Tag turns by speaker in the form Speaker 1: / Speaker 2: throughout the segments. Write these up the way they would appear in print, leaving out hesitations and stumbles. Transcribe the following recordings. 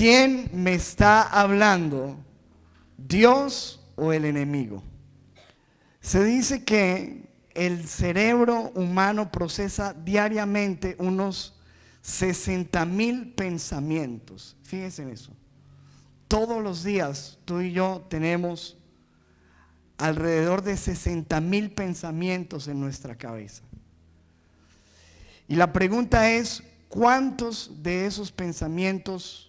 Speaker 1: ¿quién me está hablando? ¿Dios o el enemigo? Se dice que el cerebro humano procesa diariamente unos 60,000 pensamientos. Fíjense en eso. Todos los días tú y yo tenemos alrededor de 60,000 pensamientos en nuestra cabeza. Y la pregunta es, ¿cuántos de esos pensamientos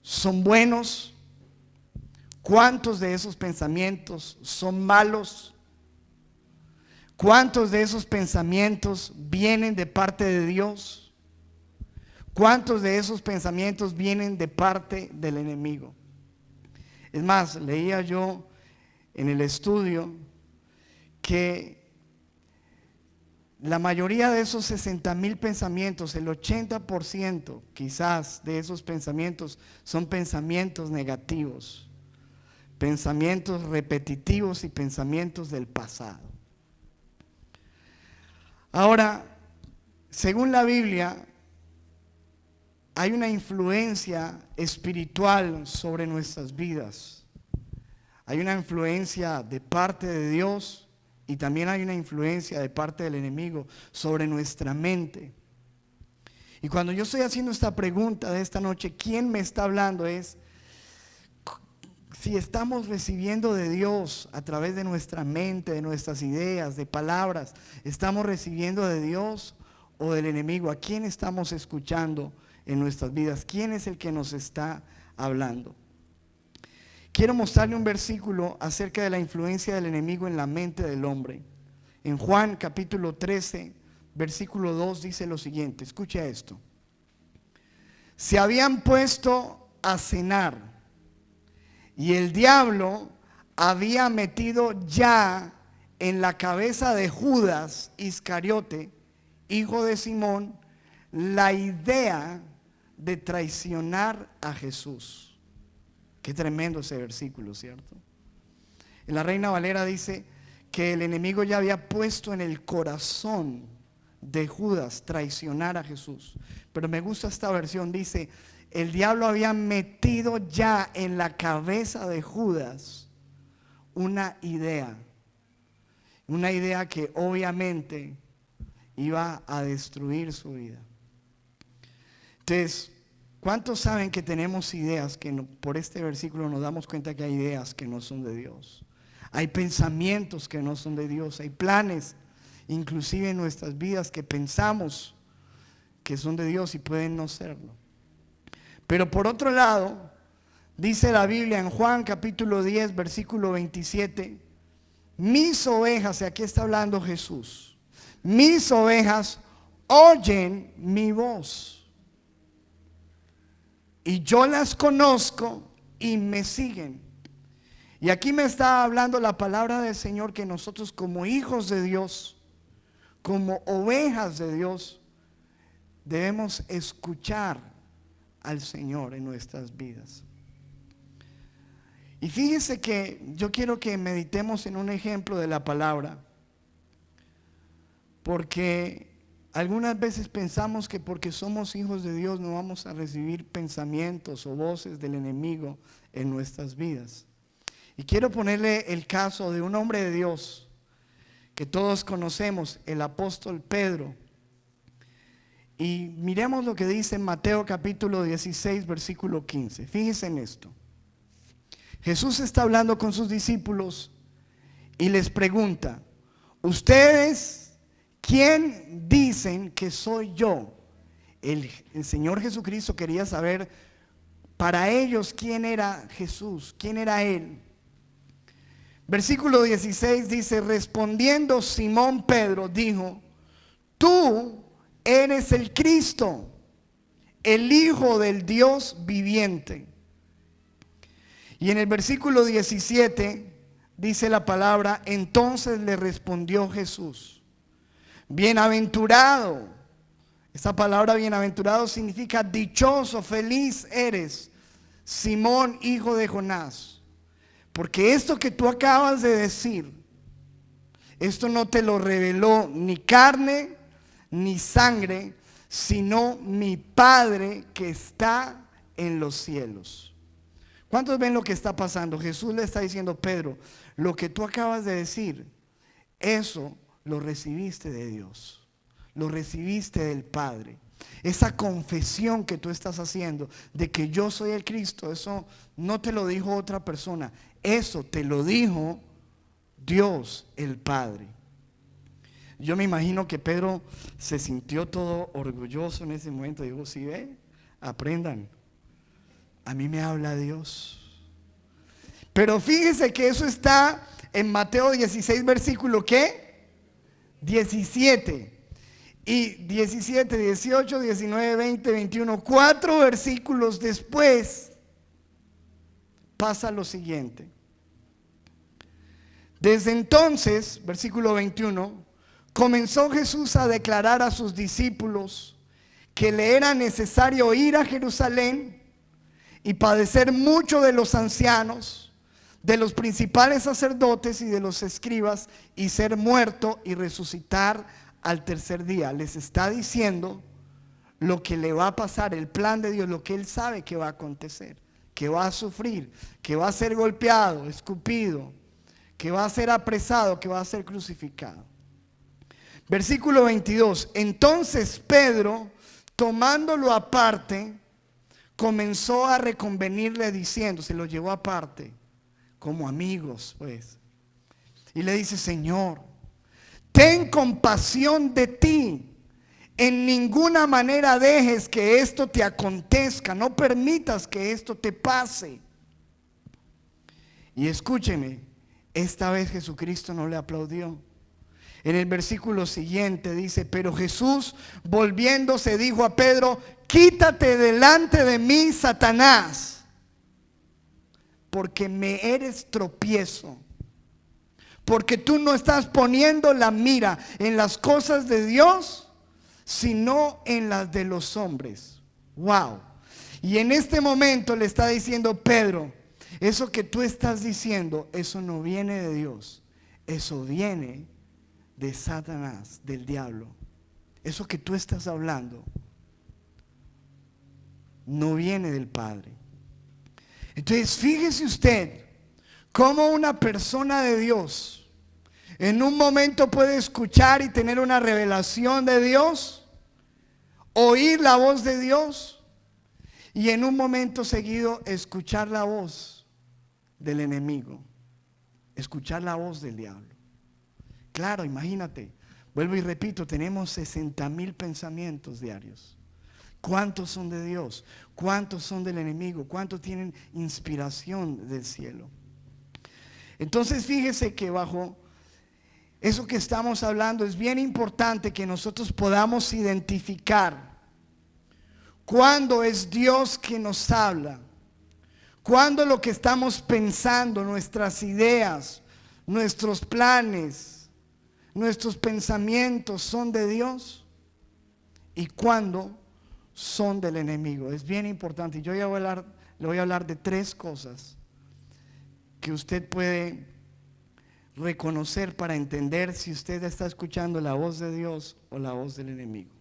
Speaker 1: son buenos? ¿Cuántos de esos pensamientos son malos? ¿Cuántos de esos pensamientos vienen de parte de Dios? ¿Cuántos de esos pensamientos vienen de parte del enemigo? Es más, leía yo en el estudio que la mayoría de esos 60,000 pensamientos, el 80% quizás de esos pensamientos son pensamientos negativos, pensamientos repetitivos y pensamientos del pasado. Ahora, según la Biblia, hay una influencia espiritual sobre nuestras vidas. Hay una influencia de parte de Dios y también hay una influencia de parte del enemigo sobre nuestra mente. Y cuando yo estoy haciendo esta pregunta de esta noche, ¿quién me está hablando? Es si estamos recibiendo de Dios a través de nuestra mente, de nuestras ideas, de palabras, ¿estamos recibiendo de Dios o del enemigo? ¿A quién estamos escuchando en nuestras vidas? ¿Quién es el que nos está hablando? Quiero mostrarle un versículo acerca de la influencia del enemigo en la mente del hombre. En Juan capítulo 13, versículo 2 dice lo siguiente, escucha esto. Se habían puesto a cenar y el diablo había metido ya en la cabeza de Judas Iscariote, hijo de Simón, la idea de traicionar a Jesús. Qué tremendo ese versículo, ¿cierto? En la Reina Valera dice que el enemigo ya había puesto en el corazón de Judas traicionar a Jesús. Pero me gusta esta versión, dice, el diablo había metido ya en la cabeza de Judas una idea que obviamente iba a destruir su vida. Entonces, ¿cuántos saben que tenemos ideas que por este versículo nos damos cuenta que hay ideas que no son de Dios? Hay pensamientos que no son de Dios, hay planes, inclusive en nuestras vidas, que pensamos que son de Dios y pueden no serlo. Pero por otro lado, dice la Biblia en Juan capítulo 10, versículo 27, mis ovejas, y aquí está hablando Jesús, mis ovejas oyen mi voz. Y yo las conozco y me siguen. Y aquí me está hablando la palabra del Señor que nosotros como hijos de Dios, como ovejas de Dios, debemos escuchar al Señor en nuestras vidas. Y fíjese que yo quiero que meditemos en un ejemplo de la palabra, porque algunas veces pensamos que porque somos hijos de Dios no vamos a recibir pensamientos o voces del enemigo en nuestras vidas. Y quiero ponerle el caso de un hombre de Dios que todos conocemos, el apóstol Pedro. Y miremos lo que dice en Mateo capítulo 16, versículo 15. Fíjense en esto. Jesús está hablando con sus discípulos y les pregunta, ¿ustedes quién dicen que soy yo? El Señor Jesucristo quería saber para ellos quién era Jesús, quién era Él. Versículo 16 dice, respondiendo Simón Pedro dijo, tú eres el Cristo, el Hijo del Dios viviente. Y en el versículo 17 dice la palabra, entonces le respondió Jesús, bienaventurado. Esta palabra bienaventurado significa dichoso, feliz eres, Simón, hijo de Jonás. Porque esto que tú acabas de decir, esto no te lo reveló ni carne ni sangre, sino mi Padre que está en los cielos. ¿Cuántos ven lo que está pasando? Jesús le está diciendo: Pedro, lo que tú acabas de decir, eso lo recibiste de Dios, lo recibiste del Padre. Esa confesión que tú estás haciendo de que yo soy el Cristo, eso no te lo dijo otra persona, eso te lo dijo Dios el Padre. Yo me imagino que Pedro se sintió todo orgulloso en ese momento. Digo: si ve, aprendan, a mí me habla Dios. Pero fíjese que eso está en Mateo 16, versículo ¿qué? 17. Y 17, 18, 19, 20, 21, 4 versículos después pasa lo siguiente. Desde entonces, versículo 21, comenzó Jesús a declarar a sus discípulos que le era necesario ir a Jerusalén y padecer mucho de los ancianos, de los principales sacerdotes y de los escribas, y ser muerto y resucitar al tercer día. Les está diciendo lo que le va a pasar, el plan de Dios, lo que Él sabe que va a acontecer, que va a sufrir, que va a ser golpeado, escupido, que va a ser apresado, que va a ser crucificado. Versículo 22. Entonces Pedro, tomándolo aparte, comenzó a reconvenirle diciendo, se lo llevó aparte, como amigos pues, y le dice: Señor, ten compasión de ti, en ninguna manera dejes que esto te acontezca, no permitas que esto te pase. Y escúcheme, esta vez Jesucristo no le aplaudió. En el versículo siguiente dice: pero Jesús, volviéndose, dijo a Pedro: quítate delante de mí, Satanás, porque me eres tropiezo, porque tú no estás poniendo la mira en las cosas de Dios, sino en las de los hombres. Wow. Y en este momento le está diciendo: Pedro, eso que tú estás diciendo, eso no viene de Dios, eso viene de Satanás, del diablo. Eso que tú estás hablando no viene del Padre. Entonces fíjese usted cómo una persona de Dios en un momento puede escuchar y tener una revelación de Dios, oír la voz de Dios, y en un momento seguido escuchar la voz del enemigo, escuchar la voz del diablo. Claro, imagínate, vuelvo y repito, tenemos 60,000 pensamientos diarios. ¿Cuántos son de Dios? ¿Cuántos son del enemigo? ¿Cuántos tienen inspiración del cielo? Entonces fíjese que bajo eso que estamos hablando es bien importante que nosotros podamos identificar cuándo es Dios que nos habla, cuándo lo que estamos pensando, nuestras ideas, nuestros planes, nuestros pensamientos son de Dios y cuándo son del enemigo. Es bien importante. Yo le voy a hablar de 3 cosas que usted puede reconocer para entender si usted está escuchando la voz de Dios o la voz del enemigo.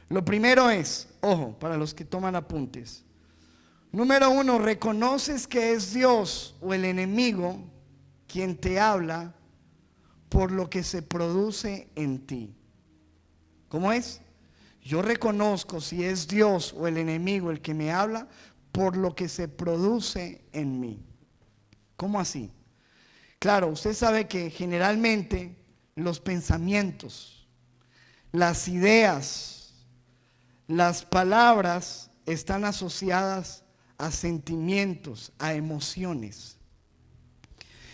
Speaker 1: Lo primero es, ojo, para los que toman apuntes. Número 1, reconoces que es Dios o el enemigo quien te habla por lo que se produce en ti. ¿Cómo es? Yo reconozco si es Dios o el enemigo el que me habla por lo que se produce en mí. ¿Cómo así? Claro, usted sabe que generalmente los pensamientos, las ideas, las palabras están asociadas a sentimientos, a emociones.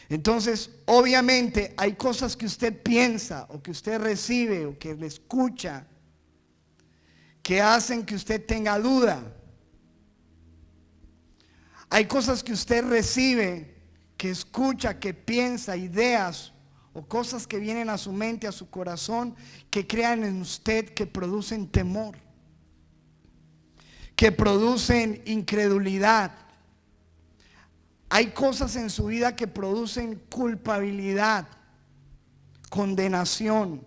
Speaker 1: Entonces, obviamente hay cosas que usted piensa o que usted recibe o que le escucha que hacen que usted tenga duda. Hay cosas que usted recibe, que escucha, que piensa, ideas o cosas que vienen a su mente, a su corazón, que crean en usted, que producen temor, que producen incredulidad. Hay cosas en su vida que producen culpabilidad, condenación.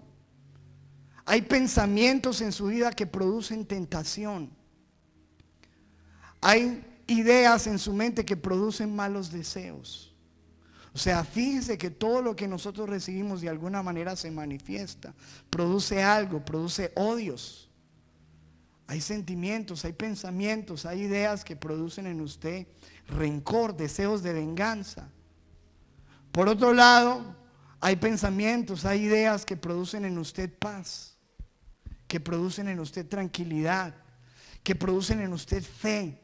Speaker 1: Hay pensamientos en su vida que producen tentación. Hay ideas en su mente que producen malos deseos. O sea, fíjese que todo lo que nosotros recibimos de alguna manera se manifiesta, produce algo, produce odios. Hay sentimientos, hay pensamientos, hay ideas que producen en usted rencor, deseos de venganza. Por otro lado, hay pensamientos, hay ideas que producen en usted paz, que producen en usted tranquilidad, que producen en usted fe,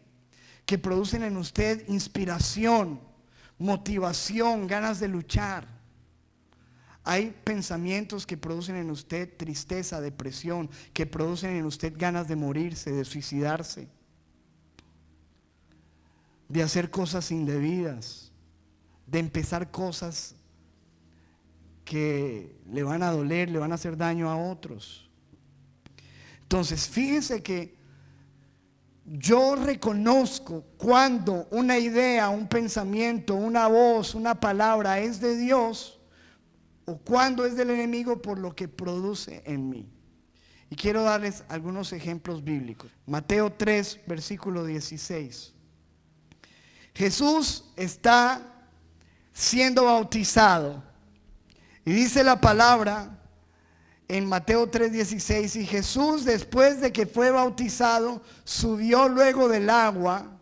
Speaker 1: que producen en usted inspiración, motivación, ganas de luchar. Hay pensamientos que producen en usted tristeza, depresión, que producen en usted ganas de morirse, de suicidarse, de hacer cosas indebidas, de empezar cosas que le van a doler, le van a hacer daño a otros. Entonces, fíjense que yo reconozco cuando una idea, un pensamiento, una voz, una palabra es de Dios o cuando es del enemigo por lo que produce en mí. Y quiero darles algunos ejemplos bíblicos. Mateo 3, versículo 16. Jesús está siendo bautizado y dice la palabra en Mateo 3:16, y Jesús, después de que fue bautizado, subió luego del agua,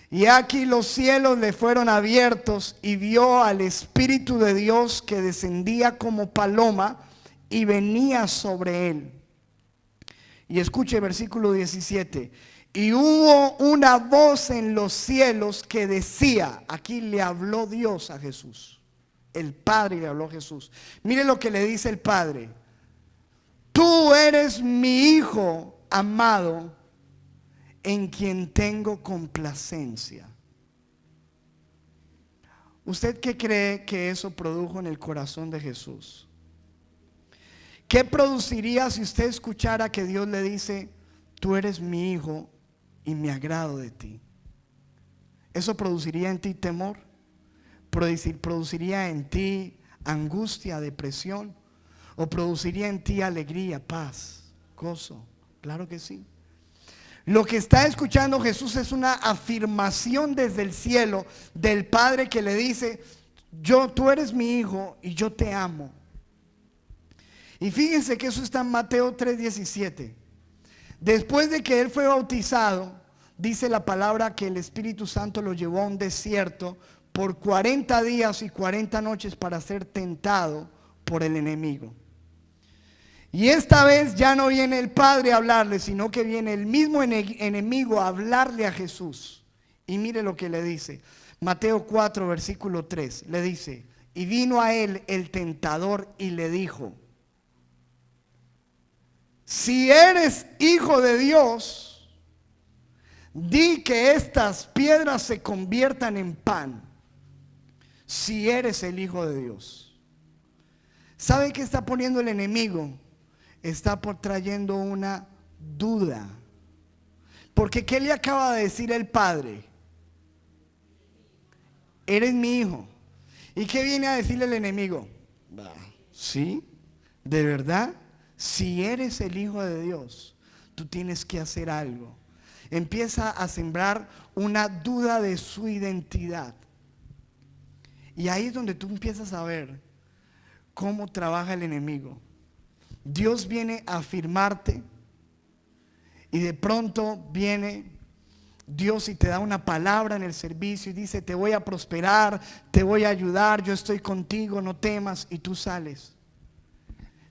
Speaker 1: y aquí los cielos le fueron abiertos, y vio al Espíritu de Dios que descendía como paloma y venía sobre él. Y escuche versículo 17, y hubo una voz en los cielos que decía, aquí le habló Dios a Jesús, el Padre le habló a Jesús. Mire lo que le dice el Padre: tú eres mi Hijo amado, en quien tengo complacencia. ¿Usted qué cree que eso produjo en el corazón de Jesús? ¿Qué produciría si usted escuchara que Dios le dice: tú eres mi Hijo y me agrado de ti? ¿Eso produciría en ti temor? ¿Produciría en ti angustia, depresión? ¿O produciría en ti alegría, paz, gozo? Claro que sí. Lo que está escuchando Jesús es una afirmación desde el cielo del Padre que le dice: tú eres mi Hijo y yo te amo. Y fíjense que eso está en Mateo 3:17. Después de que él fue bautizado, dice la palabra que el Espíritu Santo lo llevó a un desierto por 40 días y 40 noches para ser tentado por el enemigo. Y esta vez ya no viene el Padre a hablarle, sino que viene el mismo enemigo a hablarle a Jesús. Y mire lo que le dice. Mateo 4, versículo 3. Le dice: y vino a él el tentador y le dijo: si eres hijo de Dios, di que estas piedras se conviertan en pan. Si eres el Hijo de Dios. ¿Sabe qué está poniendo el enemigo? Está trayendo una duda. Porque ¿qué le acaba de decir el Padre? Eres mi hijo. ¿Y qué viene a decirle el enemigo? ¿Sí? ¿De verdad? Si eres el Hijo de Dios, tú tienes que hacer algo. Empieza a sembrar una duda de su identidad. Y ahí es donde tú empiezas a ver cómo trabaja el enemigo. Dios viene a afirmarte y de pronto viene Dios y te da una palabra en el servicio y dice: te voy a prosperar, te voy a ayudar, yo estoy contigo, no temas, y tú sales.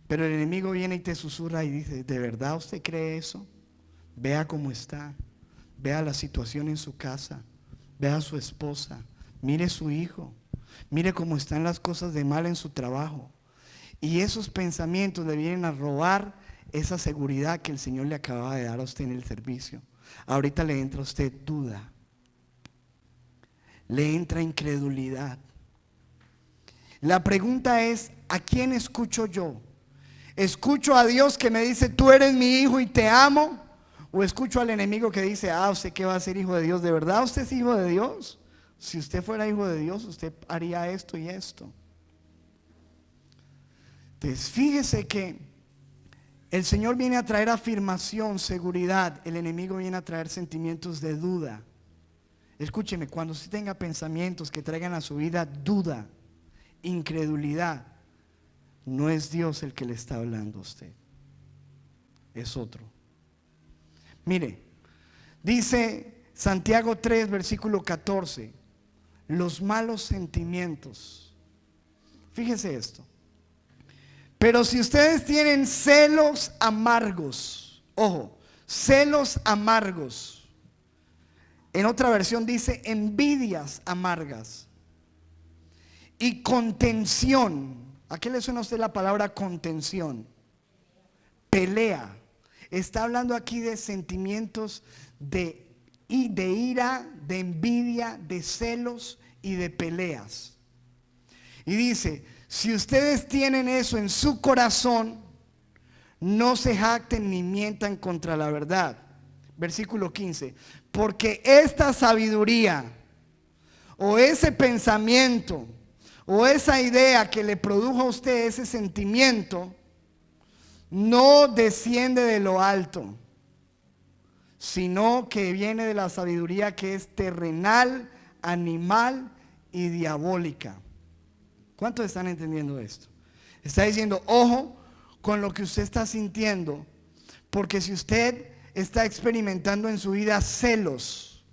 Speaker 1: Pero el enemigo viene y te susurra y dice: ¿de verdad usted cree eso? Vea cómo está, vea la situación en su casa, vea a su esposa, mire su hijo, mire cómo están las cosas de mal en su trabajo. Y esos pensamientos le vienen a robar esa seguridad que el Señor le acababa de dar a usted en el servicio. Ahorita le entra a usted duda, le entra incredulidad. La pregunta es: ¿a quién escucho yo? ¿Escucho a Dios que me dice: tú eres mi hijo y te amo? ¿O escucho al enemigo que dice: usted que va a ser hijo de Dios? ¿De verdad usted es hijo de Dios? Si usted fuera hijo de Dios, usted haría esto y esto. Entonces, fíjese que el Señor viene a traer afirmación, seguridad. El enemigo viene a traer sentimientos de duda. Escúcheme, cuando usted tenga pensamientos que traigan a su vida duda, incredulidad, no es Dios el que le está hablando a usted, es otro. Mire, dice Santiago 3, versículo 14, los malos sentimientos. Fíjese esto. Pero si ustedes tienen celos amargos, ojo, celos amargos. En otra versión dice envidias amargas y contención. ¿A qué le suena a usted la palabra contención? Pelea. Está hablando aquí de sentimientos de ira, de envidia, de celos y de peleas. Y dice, si ustedes tienen eso en su corazón, no se jacten ni mientan contra la verdad. Versículo 15, porque esta sabiduría o ese pensamiento o esa idea que le produjo a usted ese sentimiento no desciende de lo alto, sino que viene de la sabiduría que es terrenal, animal y diabólica. ¿Cuántos están entendiendo esto? Está diciendo, ojo con lo que usted está sintiendo, porque si usted está experimentando en su vida celos,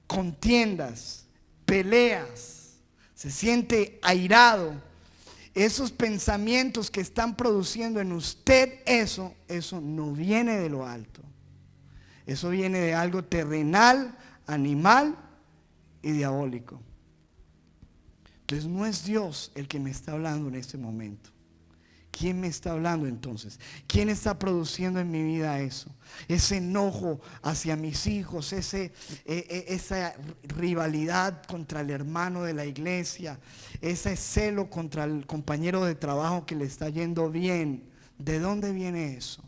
Speaker 1: contiendas, peleas, se siente airado, esos pensamientos que están produciendo en usted, eso no viene de lo alto. Eso viene de algo terrenal, animal y diabólico. Entonces no es Dios el que me está hablando en este momento. ¿Quién me está hablando entonces? ¿Quién está produciendo en mi vida eso? Ese enojo hacia mis hijos, esa rivalidad contra el hermano de la iglesia, ese celo contra el compañero de trabajo que le está yendo bien. ¿De dónde viene eso?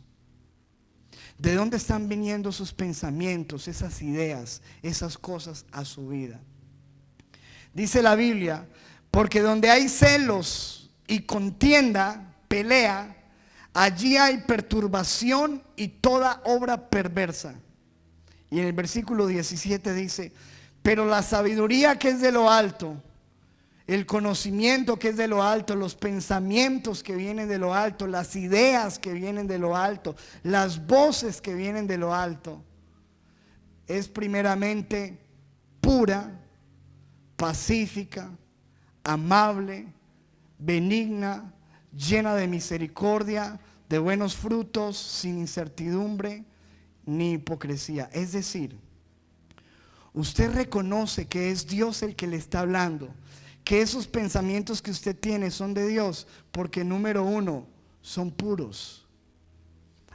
Speaker 1: ¿De dónde están viniendo esos pensamientos, esas ideas, esas cosas a su vida? Dice la Biblia, porque donde hay celos y contienda, pelea, allí hay perturbación y toda obra perversa. Y en el versículo 17 dice, pero la sabiduría que es de lo alto, el conocimiento que es de lo alto, los pensamientos que vienen de lo alto, las ideas que vienen de lo alto, las voces que vienen de lo alto, es primeramente pura, pacífica, amable, benigna, llena de misericordia, de buenos frutos, sin incertidumbre ni hipocresía. Es decir, usted reconoce que es Dios el que le está hablando, que esos pensamientos que usted tiene son de Dios, porque número uno, son puros.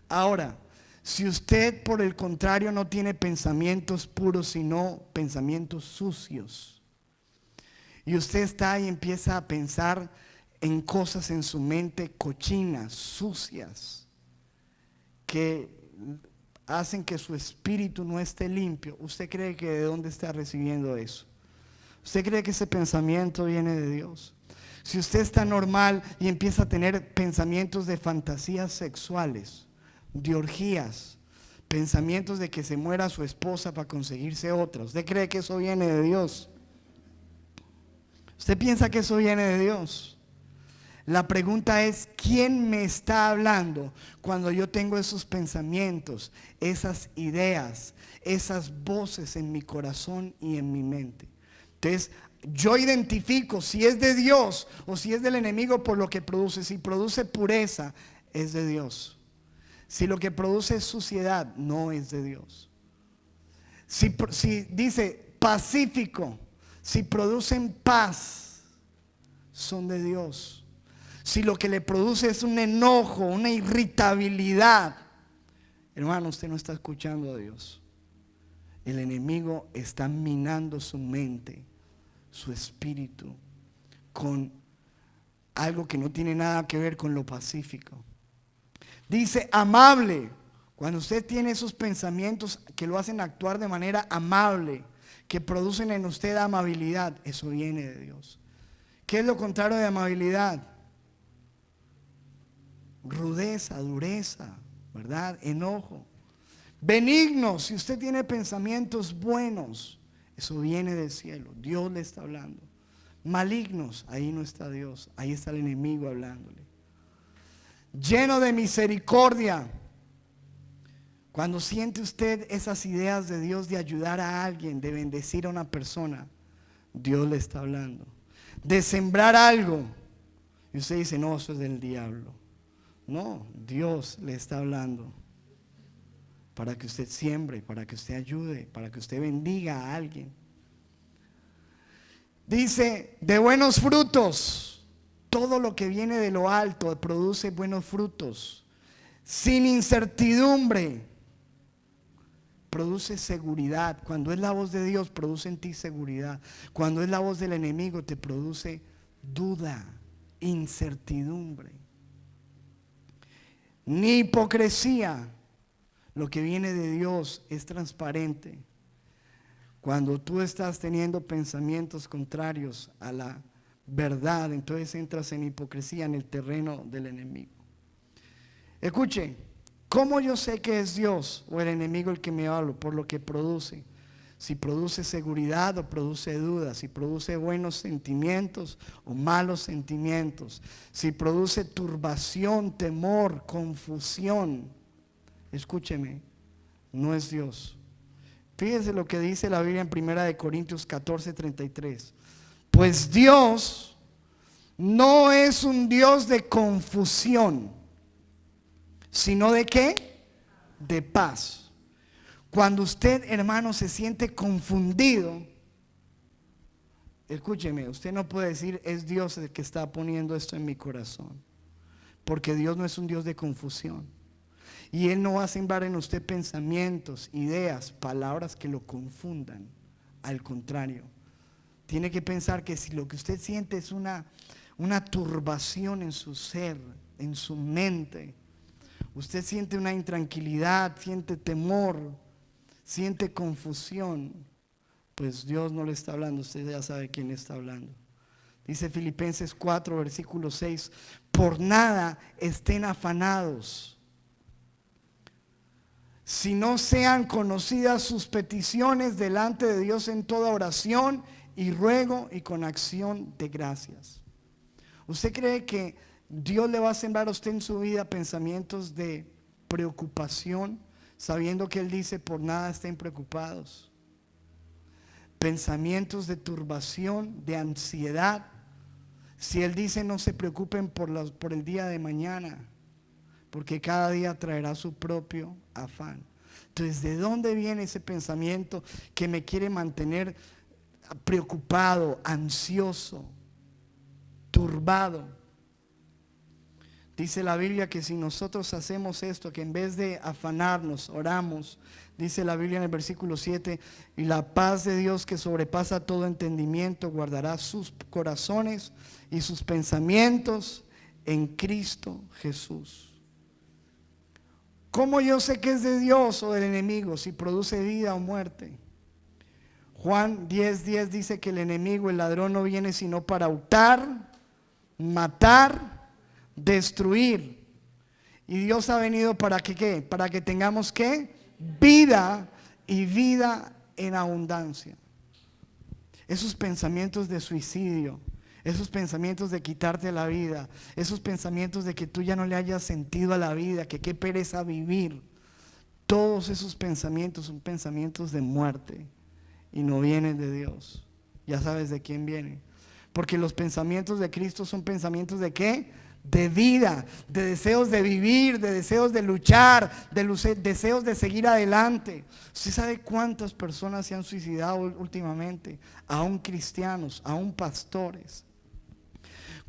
Speaker 1: Ahora, si usted por el contrario no tiene pensamientos puros, sino pensamientos sucios, y usted está ahí y empieza a pensar en cosas en su mente cochinas, sucias, que hacen que su espíritu no esté limpio, ¿usted cree que de dónde está recibiendo eso? ¿Usted cree que ese pensamiento viene de Dios? Si usted está normal y empieza a tener pensamientos de fantasías sexuales, de orgías, pensamientos de que se muera su esposa para conseguirse otra, ¿usted cree que eso viene de Dios? ¿Usted piensa que eso viene de Dios? La pregunta es, ¿quién me está hablando cuando yo tengo esos pensamientos, esas ideas, esas voces en mi corazón y en mi mente? Entonces, yo identifico si es de Dios o si es del enemigo por lo que produce. Si produce pureza, es de Dios. Si lo que produce es suciedad, no es de Dios. Si dice pacífico, si producen paz, son de Dios. Si lo que le produce es un enojo, una irritabilidad, hermano, usted no está escuchando a Dios. El enemigo está minando su mente, su espíritu, con algo que no tiene nada que ver con lo pacífico. Dice amable. Cuando usted tiene esos pensamientos que lo hacen actuar de manera amable, que producen en usted amabilidad, eso viene de Dios. ¿Qué es lo contrario de amabilidad? Rudeza, dureza, ¿verdad? Enojo. Benigno, si usted tiene pensamientos buenos, Eso viene del cielo. Dios le está hablando. Malignos, ahí no está Dios, ahí está el enemigo hablándole. Lleno de misericordia. Cuando siente usted esas ideas de Dios de ayudar a alguien, de bendecir a una persona, Dios le está hablando. De sembrar algo, y usted dice, no, eso es del diablo. No, Dios le está hablando para que usted siembre, para que usted ayude, para que usted bendiga a alguien. Dice, de buenos frutos. Todo lo que viene de lo alto produce buenos frutos. Sin incertidumbre, produce seguridad. Cuando es la voz de Dios, produce en ti seguridad. Cuando es la voz del enemigo, te produce duda, incertidumbre. Ni hipocresía. Lo que viene de Dios es transparente. Cuando tú estás teniendo pensamientos contrarios a la verdad, entonces entras en hipocresía, en el terreno del enemigo. Escuche, ¿cómo yo sé que es Dios o el enemigo el que me habla? Por lo que produce. Si produce seguridad o produce dudas, si produce buenos sentimientos o malos sentimientos, si produce turbación, temor, confusión. Escúcheme, no es Dios. Fíjese lo que dice la Biblia en 1 Corintios 14:33. Pues Dios no es un Dios de confusión, sino de ¿qué? De paz. Cuando usted, hermano, se siente confundido, escúcheme, usted no puede decir, es Dios el que está poniendo esto en mi corazón, porque Dios no es un Dios de confusión. Y Él no va a sembrar en usted pensamientos, ideas, palabras que lo confundan. Al contrario, tiene que pensar que si lo que usted siente es una turbación en su ser, en su mente, usted siente una intranquilidad, siente temor, siente confusión, pues Dios no le está hablando, usted ya sabe quién le está hablando. Dice Filipenses 4, versículo 6, por nada estén afanados, si no sean conocidas sus peticiones delante de Dios en toda oración y ruego y con acción de gracias. ¿Usted cree que Dios le va a sembrar a usted en su vida pensamientos de preocupación, sabiendo que Él dice por nada estén preocupados? Pensamientos de turbación, de ansiedad. Si Él dice no se preocupen por el día de mañana, porque cada día traerá su propio afán. Entonces, ¿de dónde viene ese pensamiento que me quiere mantener preocupado, ansioso, turbado? Dice la Biblia que si nosotros hacemos esto, que en vez de afanarnos, oramos, dice la Biblia en el versículo 7, y la paz de Dios que sobrepasa todo entendimiento guardará sus corazones y sus pensamientos en Cristo Jesús. ¿Cómo yo sé que es de Dios o del enemigo? Si produce vida o muerte. Juan 10:10 dice que el enemigo, el ladrón, no viene sino para hurtar, matar, destruir. Y Dios ha venido para que ¿qué? Para que tengamos ¿qué? Vida y vida en abundancia. Esos pensamientos de suicidio, esos pensamientos de quitarte la vida, esos pensamientos de que tú ya no le hayas sentido a la vida, que qué pereza vivir, todos esos pensamientos son pensamientos de muerte y no vienen de Dios. Ya sabes de quién vienen, porque los pensamientos de Cristo son pensamientos de ¿qué? De vida, de deseos de vivir, de deseos de luchar, de deseos de seguir adelante. ¿Usted sabe cuántas personas se han suicidado últimamente? Aún cristianos, aún pastores.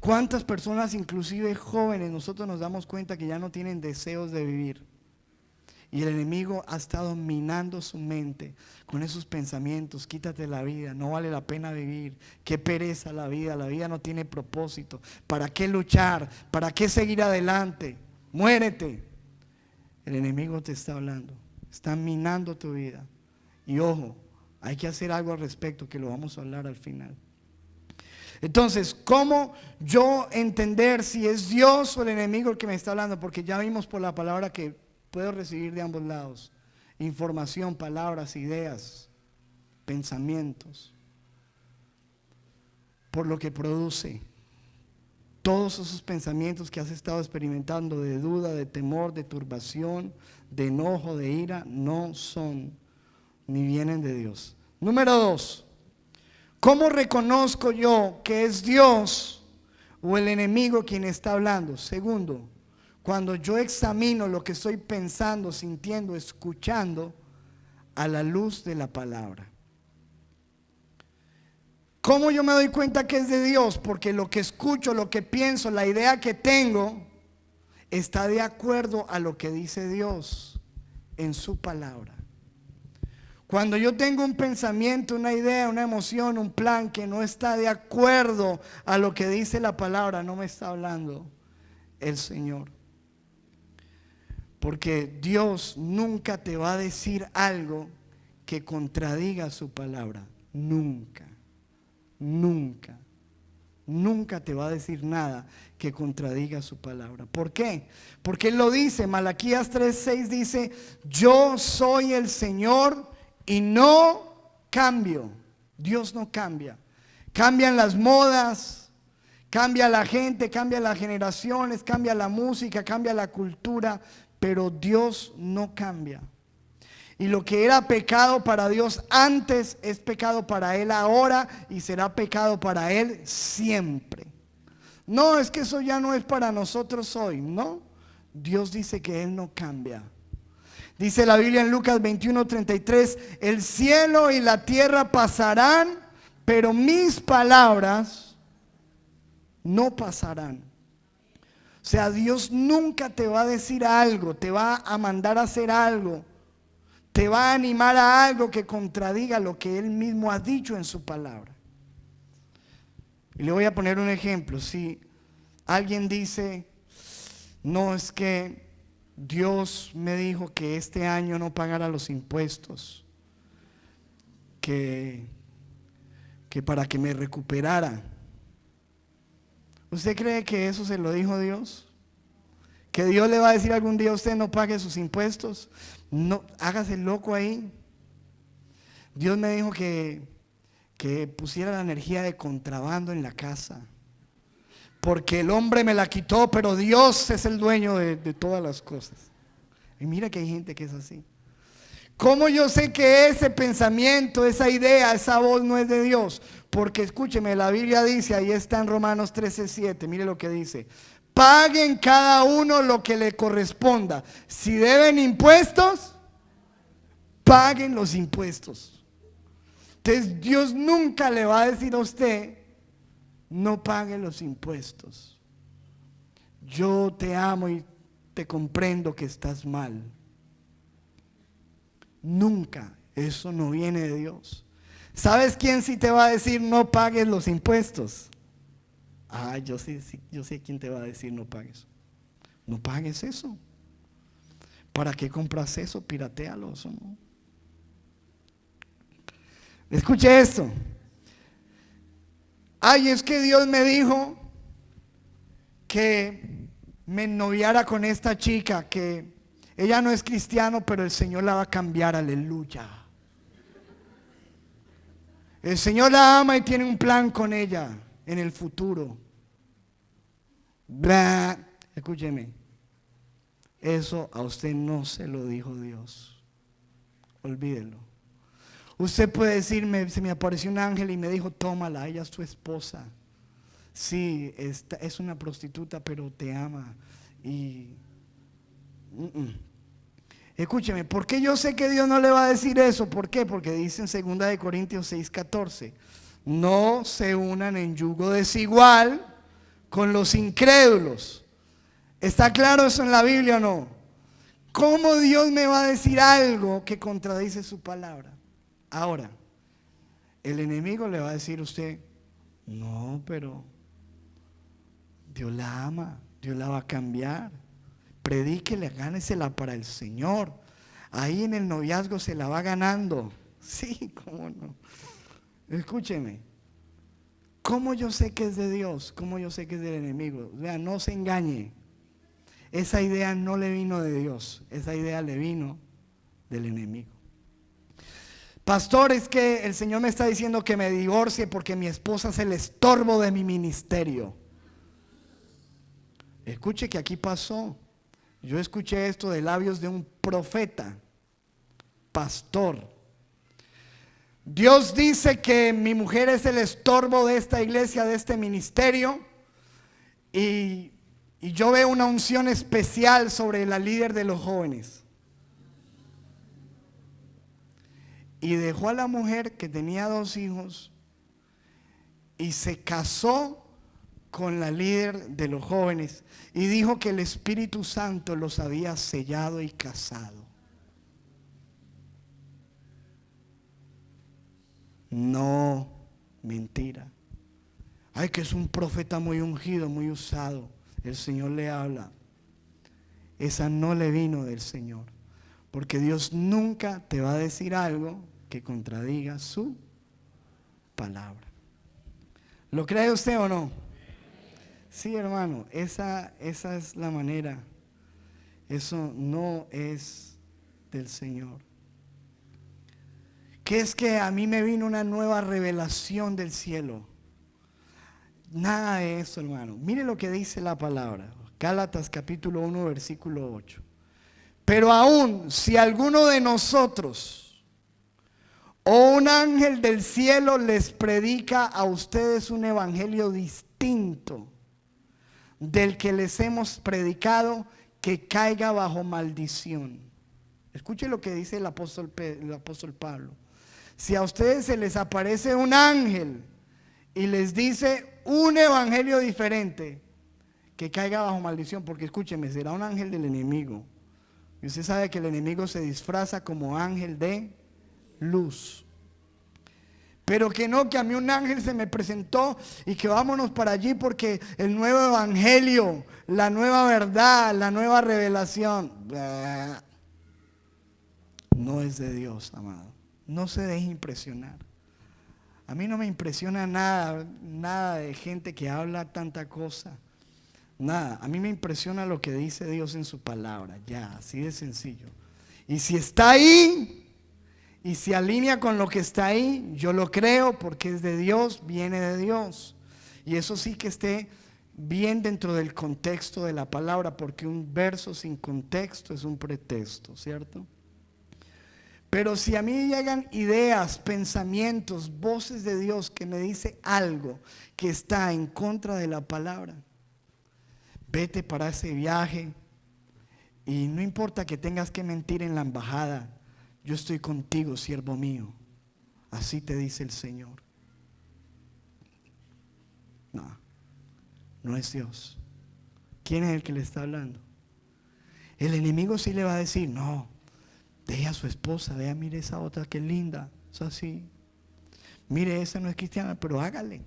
Speaker 1: ¿Cuántas personas, inclusive jóvenes, nosotros nos damos cuenta que ya no tienen deseos de vivir? Y el enemigo ha estado minando su mente con esos pensamientos: quítate la vida, no vale la pena vivir, qué pereza la vida no tiene propósito, ¿para qué luchar? ¿Para qué seguir adelante? Muérete. El enemigo te está hablando, está minando tu vida. Y ojo, hay que hacer algo al respecto, que lo vamos a hablar al final. Entonces, ¿cómo yo entender si es Dios o el enemigo el que me está hablando? Porque ya vimos por la palabra que puedo recibir de ambos lados información, palabras, ideas. pensamientos, por lo que produce. Todos esos pensamientos que has estado experimentando de duda, de temor, de turbación, de enojo, de ira, no son ni vienen de Dios. Número 2, ¿cómo reconozco yo que es Dios o el enemigo quien está hablando? Segundo, cuando yo examino lo que estoy pensando, sintiendo, escuchando a la luz de la palabra. ¿Cómo yo me doy cuenta que es de Dios? Porque lo que escucho, lo que pienso, la idea que tengo está de acuerdo a lo que dice Dios en su palabra. Cuando yo tengo un pensamiento, una idea, una emoción, un plan que no está de acuerdo a lo que dice la palabra, no me está hablando el Señor. Porque Dios nunca te va a decir algo que contradiga su palabra. Nunca. Nunca, nunca te va a decir nada que contradiga su palabra. ¿Por qué? Porque Él lo dice, Malaquías 3:6 dice, yo soy el Señor y no cambio. Dios no cambia. Cambian las modas, cambia la gente, cambia las generaciones, cambia la música, cambia la cultura, pero Dios no cambia. Y lo que era pecado para Dios antes es pecado para Él ahora y será pecado para Él siempre. No, es que eso ya no es para nosotros hoy, no. Dios dice que Él no cambia. Dice la Biblia en Lucas 21:33, el cielo y la tierra pasarán, pero mis palabras no pasarán. O sea, Dios nunca te va a decir algo, te va a mandar a hacer algo, te va a animar a algo que contradiga lo que Él mismo ha dicho en su palabra. Y le voy a poner un ejemplo. Si alguien dice, no, es que Dios me dijo que este año no pagara los impuestos, que para que me recuperara. ¿Usted cree que eso se lo dijo Dios? ¿Que Dios le va a decir algún día a usted no pague sus impuestos? No, hágase loco ahí. Dios me dijo que pusiera la energía de contrabando en la casa, porque el hombre me la quitó, pero Dios es el dueño de todas las cosas. Y mira que hay gente que es así. ¿Cómo yo sé que ese pensamiento, esa idea, esa voz no es de Dios? Porque escúcheme, la Biblia dice, ahí está en Romanos 13:7, mire lo que dice: paguen cada uno lo que le corresponda. Si deben impuestos, paguen los impuestos. Entonces Dios nunca le va a decir a usted, no pague los impuestos. Yo te amo y te comprendo que estás mal. Nunca, eso no viene de Dios. ¿Sabes quién sí te va a decir no pagues los impuestos? Yo sé quién te va a decir no pagues. No pagues eso. ¿Para qué compras eso? Piratéalo, eso no. Escuche esto. Es que Dios me dijo que me noviara con esta chica, que ella no es cristiano, pero el Señor la va a cambiar, aleluya. El Señor la ama y tiene un plan con ella en el futuro. Bla, escúcheme, eso a usted no se lo dijo Dios. Olvídelo. Usted puede decirme, se me apareció un ángel y me dijo, tómala, ella es tu esposa. Sí, es una prostituta, pero te ama. Y escúcheme, ¿por qué yo sé que Dios no le va a decir eso? ¿Por qué? Porque dice en 2 Corintios 6:14, no se unan en yugo desigual con los incrédulos. ¿Está claro eso en la Biblia o no? ¿Cómo Dios me va a decir algo que contradice su palabra? Ahora, el enemigo le va a decir a usted, no, pero Dios la ama, Dios la va a cambiar. Predíquele, gánesela para el Señor. Ahí en el noviazgo se la va ganando. Sí, cómo no. Escúcheme. ¿Cómo yo sé que es de Dios? ¿Cómo yo sé que es del enemigo? Vean, no se engañe. Esa idea no le vino de Dios. Esa idea le vino del enemigo. Pastor, es que el Señor me está diciendo que me divorcie porque mi esposa es el estorbo de mi ministerio. Escuche que aquí pasó. Yo escuché esto de labios de un profeta, pastor. Dios dice que mi mujer es el estorbo de esta iglesia, de este ministerio. Y yo veo una unción especial sobre la líder de los jóvenes. Y dejó a la mujer que tenía 2 hijos y se casó con la líder de los jóvenes y dijo que el Espíritu Santo los había sellado y casado. No, mentira. Ay, que es un profeta muy ungido, muy usado. El Señor le habla. Esa no le vino del Señor. Porque Dios nunca te va a decir algo que contradiga su palabra. ¿Lo cree usted o no? Sí, hermano, esa es la manera. Eso no es del Señor. ¿Qué es que a mí me vino una nueva revelación del cielo? Nada de eso, hermano. Mire lo que dice la palabra. Gálatas capítulo 1, versículo 8. Pero aún si alguno de nosotros o un ángel del cielo les predica a ustedes un evangelio distinto del que les hemos predicado, que caiga bajo maldición. Escuche lo que dice el apóstol Pablo. Si a ustedes se les aparece un ángel y les dice un evangelio diferente, que caiga bajo maldición, porque escúcheme, será un ángel del enemigo. Y usted sabe que el enemigo se disfraza como ángel de luz. Pero que no, que a mí un ángel se me presentó y que vámonos para allí porque el nuevo evangelio, la nueva verdad, la nueva revelación, no es de Dios, amado. No se deje impresionar. A mí no me impresiona nada de gente que habla tanta cosa. Nada, a mí me impresiona lo que dice Dios en su palabra, ya, así de sencillo. Y si está ahí y se alinea con lo que está ahí, yo lo creo porque es de Dios, viene de Dios. Y eso sí que esté bien dentro del contexto de la palabra, porque un verso sin contexto es un pretexto, ¿cierto? Pero si a mí llegan ideas, pensamientos, voces de Dios que me dice algo que está en contra de la palabra, vete para ese viaje y no importa que tengas que mentir en la embajada, yo estoy contigo, siervo mío. Así te dice el Señor. No es Dios. ¿Quién es el que le está hablando? El enemigo sí le va a decir, no, deje a su esposa, vea, mire esa otra que es linda, es así. Mire, esa no es cristiana, pero hágale.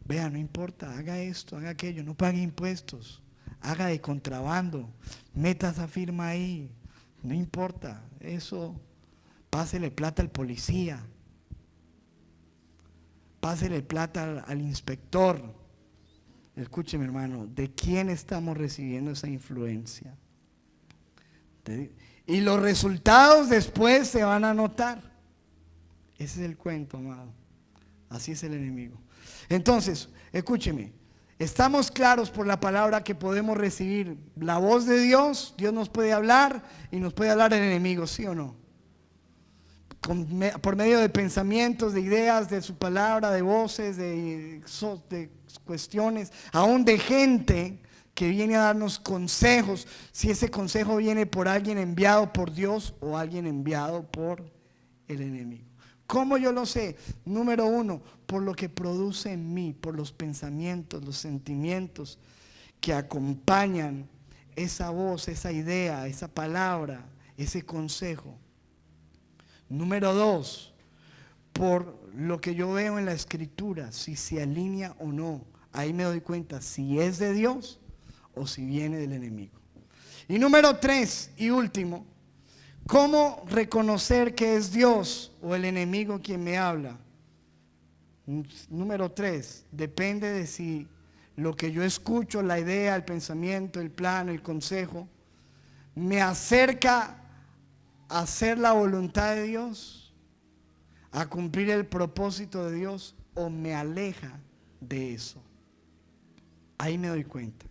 Speaker 1: Vea, no importa, haga esto, haga aquello, no pague impuestos, haga de contrabando, meta esa firma ahí, no importa, eso, pásele plata al policía, pásele plata al inspector. Escúcheme, hermano, ¿de quién estamos recibiendo esa influencia? Y los resultados después se van a notar. Ese es el cuento, amado. Así es el enemigo. Entonces, escúcheme, estamos claros por la palabra que podemos recibir la voz de Dios. Dios nos puede hablar y nos puede hablar el enemigo, ¿sí o no? Por medio de pensamientos, de ideas, de su palabra, de voces, de cuestiones, aún de gente que viene a darnos consejos, si ese consejo viene por alguien enviado por Dios o alguien enviado por el enemigo. ¿Cómo yo lo sé? Número 1, por lo que produce en mí, por los pensamientos, los sentimientos que acompañan esa voz, esa idea, esa palabra, ese consejo. Número 2, por lo que yo veo en la escritura, si se alinea o no. Ahí me doy cuenta si es de Dios o si viene del enemigo. Y número 3 y último, ¿cómo reconocer que es Dios o el enemigo quien me habla? Número 3, depende de si lo que yo escucho, la idea, el pensamiento, el plan, el consejo, me acerca a hacer la voluntad de Dios, a cumplir el propósito de Dios, o me aleja de eso. Ahí me doy cuenta.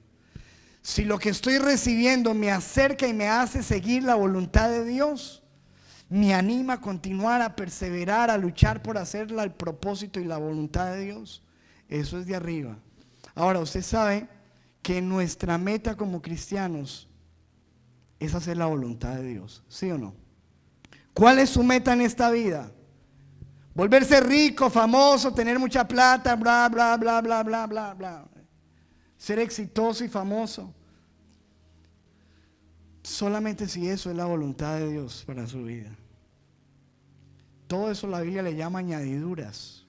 Speaker 1: Si lo que estoy recibiendo me acerca y me hace seguir la voluntad de Dios, me anima a continuar, a perseverar, a luchar por hacer el propósito y la voluntad de Dios, eso es de arriba. Ahora, usted sabe que nuestra meta como cristianos es hacer la voluntad de Dios, ¿sí o no? ¿Cuál es su meta en esta vida? Volverse rico, famoso, tener mucha plata, bla, bla, bla, bla, bla, bla, bla. Ser exitoso y famoso. Solamente si eso es la voluntad de Dios para su vida. Todo eso la Biblia le llama añadiduras.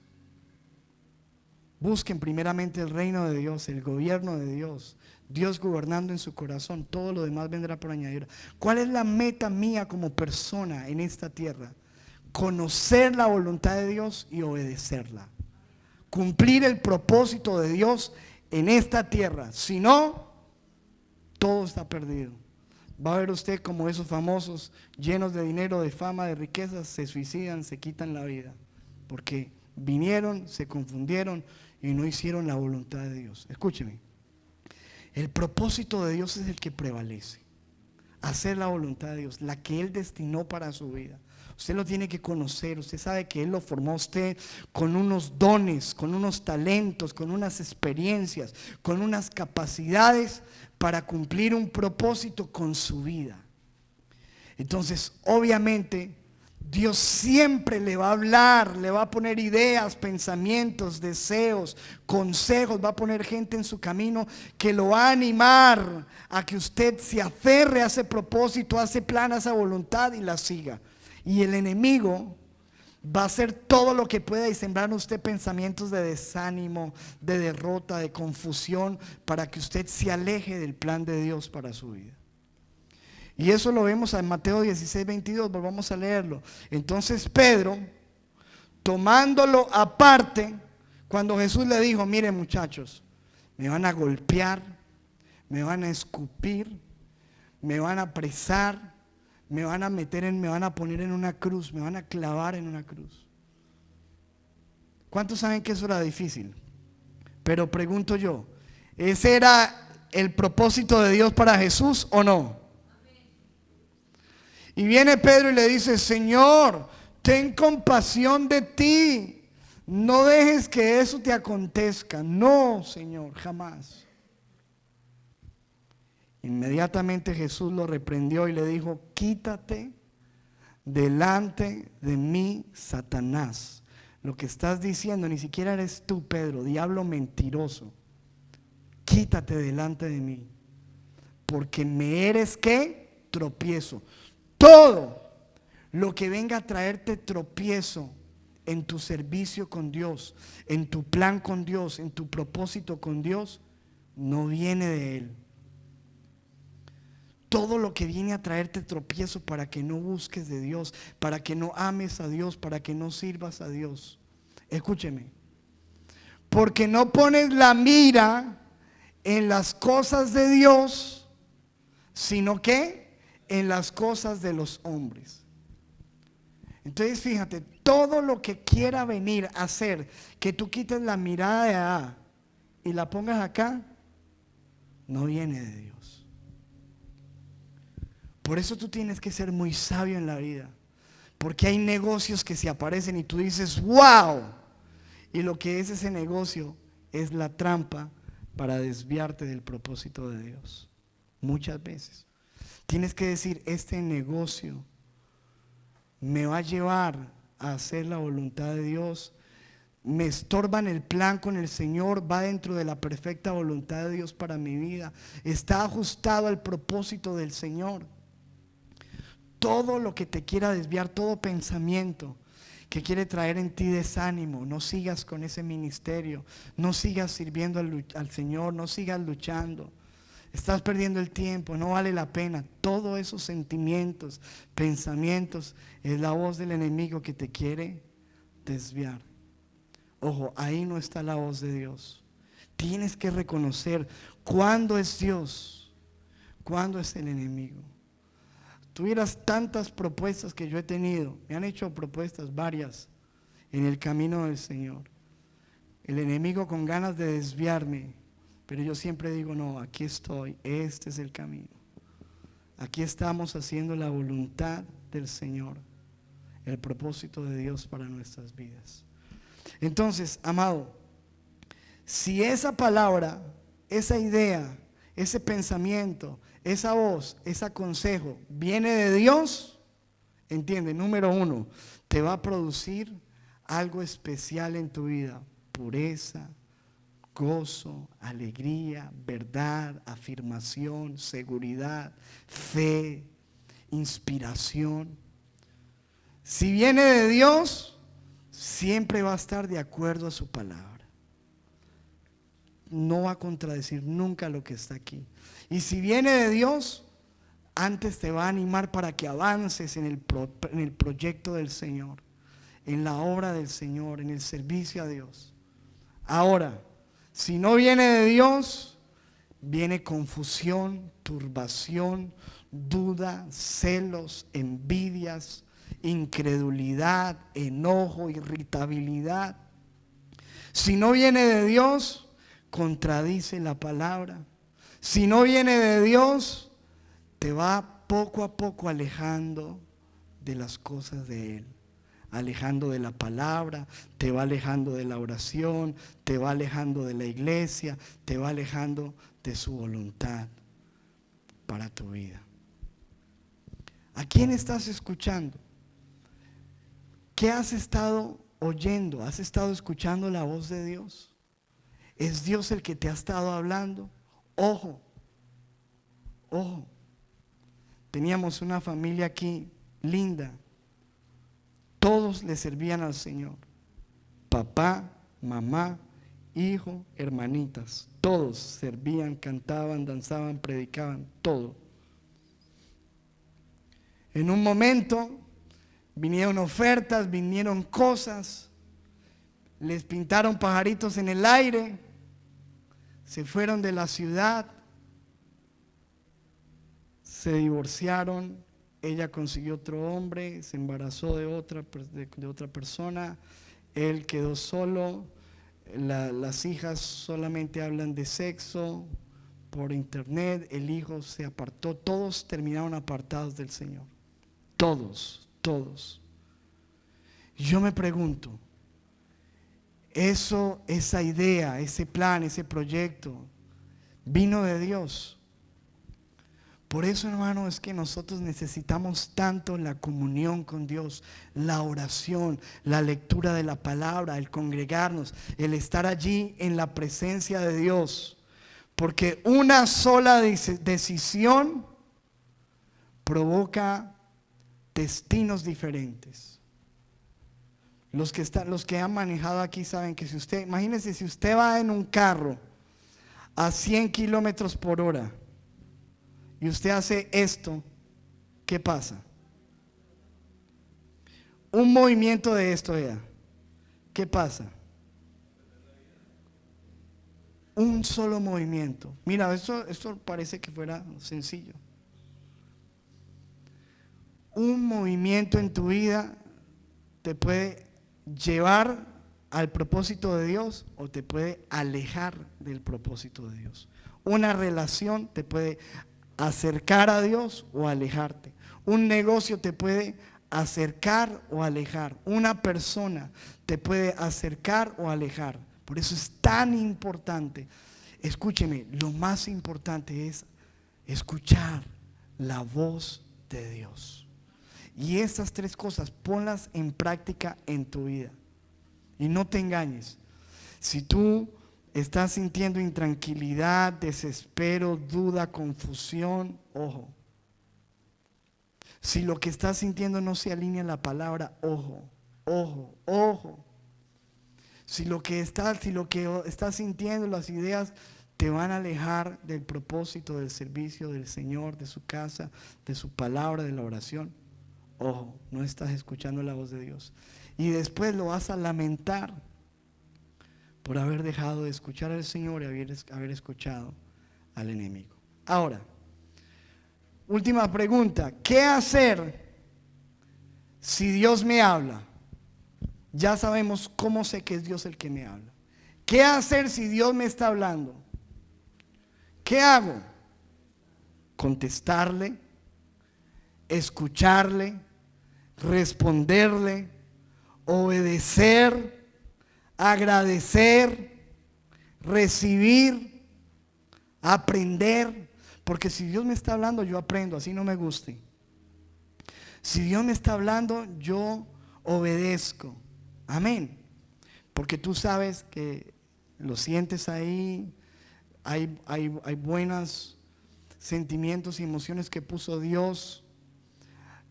Speaker 1: Busquen primeramente el reino de Dios, el gobierno de Dios, Dios gobernando en su corazón. Todo lo demás vendrá por añadidura. ¿Cuál es la meta mía como persona en esta tierra? Conocer la voluntad de Dios y obedecerla. Cumplir el propósito de Dios en esta tierra. Si no, todo está perdido. Va a ver usted como esos famosos llenos de dinero, de fama, de riquezas, se suicidan, se quitan la vida. Porque vinieron, se confundieron y no hicieron la voluntad de Dios. Escúcheme, el propósito de Dios es el que prevalece. Hacer la voluntad de Dios, la que Él destinó para su vida. Usted lo tiene que conocer. Usted sabe que Él lo formó a usted con unos dones, con unos talentos, con unas experiencias, con unas capacidades para cumplir un propósito con su vida. Entonces, obviamente, Dios siempre le va a hablar, le va a poner ideas, pensamientos, deseos, consejos, va a poner gente en su camino que lo va a animar a que usted se aferre a ese propósito, a ese plan, a esa voluntad y la siga. Y el enemigo va a hacer todo lo que pueda y sembrar en usted pensamientos de desánimo, de derrota, de confusión, para que usted se aleje del plan de Dios para su vida. Y eso lo vemos en Mateo 16, 22, volvamos a leerlo. Entonces Pedro, tomándolo aparte, cuando Jesús le dijo: miren muchachos, me van a golpear, me van a escupir, me van a apresar, me van a poner en una cruz, me van a clavar en una cruz. ¿Cuántos saben que eso era difícil? Pero pregunto yo, ¿ese era el propósito de Dios para Jesús o no? Y viene Pedro y le dice: Señor, ten compasión de ti, no dejes que eso te acontezca. No, Señor, jamás. Inmediatamente Jesús lo reprendió y le dijo: quítate delante de mí, Satanás. Lo que estás diciendo ni siquiera eres tú, Pedro, diablo mentiroso. Quítate delante de mí, porque me eres ¿qué? Tropiezo. Todo lo que venga a traerte tropiezo en tu servicio con Dios, en tu plan con Dios, en tu propósito con Dios, no viene de Él. Todo lo que viene a traerte tropiezo para que no busques de Dios, para que no ames a Dios, para que no sirvas a Dios. Escúcheme, porque no pones la mira en las cosas de Dios, sino que en las cosas de los hombres. Entonces fíjate, todo lo que quiera venir a hacer que tú quites la mirada de allá y la pongas acá, no viene de Dios. Por eso tú tienes que ser muy sabio en la vida, porque hay negocios que se aparecen y tú dices wow, y lo que es ese negocio es la trampa para desviarte del propósito de Dios. Muchas veces tienes que decir: este negocio me va a llevar a hacer la voluntad de Dios, me estorba en el plan con el Señor, va dentro de la perfecta voluntad de Dios para mi vida, está ajustado al propósito del Señor. Todo lo que te quiera desviar, todo pensamiento que quiere traer en ti desánimo, no sigas con ese ministerio, no sigas sirviendo al Señor, no sigas luchando. Estás perdiendo el tiempo, no vale la pena. Todos esos sentimientos, pensamientos, es la voz del enemigo que te quiere desviar. Ojo, ahí no está la voz de Dios. Tienes que reconocer cuándo es Dios, cuándo es el enemigo. tuvieras tantas propuestas que yo he tenido, me han hecho propuestas varias en el camino del Señor. El enemigo con ganas de desviarme, pero yo siempre digo, no, aquí estoy, este es el camino. Aquí estamos haciendo la voluntad del Señor, el propósito de Dios para nuestras vidas. Entonces, amado, si esa palabra, esa idea, ese pensamiento, esa voz, ese consejo viene de Dios, entiende, número uno, te va a producir algo especial en tu vida: pureza, gozo, alegría, verdad, afirmación, seguridad, fe, inspiración. Si viene de Dios, siempre va a estar de acuerdo a su palabra. No va a contradecir nunca lo que está aquí. Y si viene de Dios, antes te va a animar para que avances en el proyecto del Señor, en la obra del Señor, en el servicio a Dios. Ahora, si no viene de Dios, viene confusión, turbación, duda, celos, envidias, incredulidad, enojo, irritabilidad. Si no viene de Dios, contradice la palabra. Si no viene de Dios, te va poco a poco alejando de las cosas de Él, alejando de la palabra, te va alejando de la oración, te va alejando de la iglesia, te va alejando de su voluntad para tu vida. ¿A quién estás escuchando? ¿Qué has estado oyendo? ¿Has estado escuchando la voz de Dios? ¿Es Dios el que te ha estado hablando? Ojo, ojo. Teníamos una familia aquí linda. Todos le servían al Señor. Papá, mamá, hijo, hermanitas. Todos servían, cantaban, danzaban, predicaban, todo. En un momento vinieron ofertas, vinieron cosas, les pintaron pajaritos en el aire. Se fueron de la ciudad, se divorciaron, ella consiguió otro hombre, se embarazó de otra persona, él quedó solo, las hijas solamente hablan de sexo por internet, el hijo se apartó, todos terminaron apartados del Señor, todos. Yo me pregunto, esa idea, ese plan, ese proyecto, vino de Dios. Por eso, hermano, es que nosotros necesitamos tanto la comunión con Dios, la oración, la lectura de la palabra, el congregarnos, el estar allí en la presencia de Dios. Porque una sola decisión provoca destinos diferentes. Los que han manejado aquí saben que si usted, imagínense si usted va en un carro a 100 kilómetros por hora y usted hace esto, ¿qué pasa? Un movimiento de esto, ¿qué pasa? Un solo movimiento. Mira, esto parece que fuera sencillo. Un movimiento en tu vida te puede llevar al propósito de Dios o te puede alejar del propósito de Dios. Una relación te puede acercar a Dios o alejarte. Un negocio te puede acercar o alejar. Una persona te puede acercar o alejar. Por eso es tan importante. Escúcheme, lo más importante es escuchar la voz de Dios. Y estas tres cosas, ponlas en práctica en tu vida. Y no te engañes. Si tú estás sintiendo intranquilidad, desespero, duda, confusión, ojo. Si lo que estás sintiendo no se alinea a la palabra, ojo. Si lo que estás sintiendo, las ideas te van a alejar del propósito, del servicio del Señor, de su casa, de su palabra, de la oración. Ojo, no estás escuchando la voz de Dios. Y después lo vas a lamentar por haber dejado de escuchar al Señor y haber escuchado al enemigo. Ahora, Última pregunta. ¿Qué hacer si Dios me habla? Ya sabemos cómo sé que es Dios el que me habla. ¿Qué hacer si Dios me está hablando? ¿Qué hago? Contestarle, escucharle, responderle, obedecer, agradecer, recibir, aprender. Porque si Dios me está hablando, yo aprendo, así no me guste. Si Dios me está hablando, yo obedezco. Amén. Porque tú sabes que lo sientes ahí, hay buenos sentimientos y emociones que puso Dios,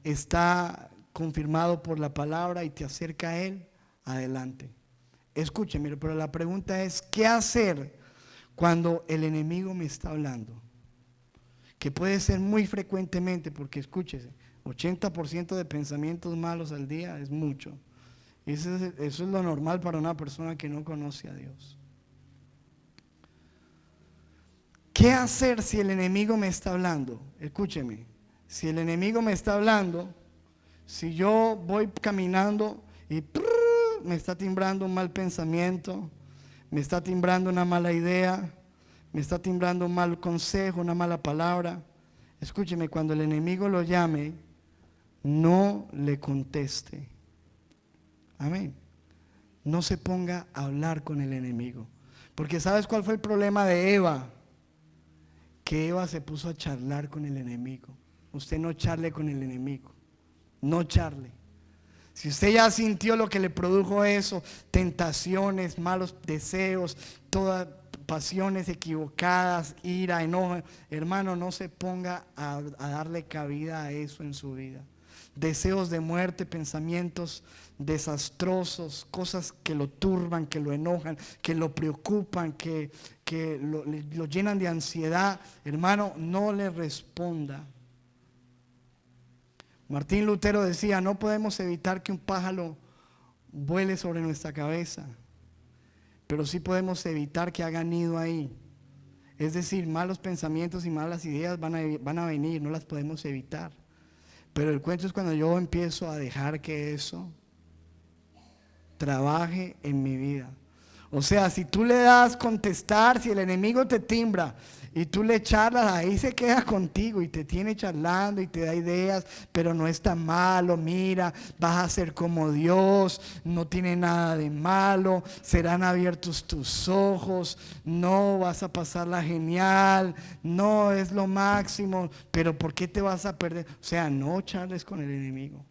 Speaker 1: está confirmado por la palabra y te acerca a Él, adelante. Escúcheme, pero la pregunta es, ¿qué hacer cuando el enemigo me está hablando? Que puede ser muy frecuentemente, porque escúchese, 80% de pensamientos malos al día es mucho. Eso es lo normal para una persona que no conoce a Dios. ¿Qué hacer si el enemigo me está hablando? Escúcheme, si el enemigo me está hablando, si yo voy caminando y me está timbrando un mal pensamiento, me está timbrando una mala idea, me está timbrando un mal consejo, una mala palabra, escúcheme, cuando el enemigo lo llame, no le conteste. Amén. No se ponga a hablar con el enemigo. Porque ¿sabes cuál fue el problema de Eva? Que Eva se puso a charlar con el enemigo. Usted no charle con el enemigo. No charle. Si usted ya sintió lo que le produjo eso, tentaciones, malos deseos, todas pasiones equivocadas, ira, enojo, hermano, no se ponga a darle cabida a eso en su vida. Deseos de muerte, pensamientos desastrosos, cosas que lo turban, que lo enojan, que lo preocupan, que lo llenan de ansiedad, hermano, no le responda. Martín Lutero decía, no podemos evitar que un pájaro vuele sobre nuestra cabeza, pero sí podemos evitar que haga nido ahí. Es decir, malos pensamientos y malas ideas van a venir, no las podemos evitar. Pero el cuento es cuando yo empiezo a dejar que eso trabaje en mi vida. O sea, si tú le das contestar, si el enemigo te timbra y tú le charlas, ahí se queda contigo y te tiene charlando y te da ideas, pero no es tan malo, mira, vas a ser como Dios, no tiene nada de malo, serán abiertos tus ojos, no vas a pasarla genial, no es lo máximo, pero ¿por qué te vas a perder? O sea, no charles con el enemigo.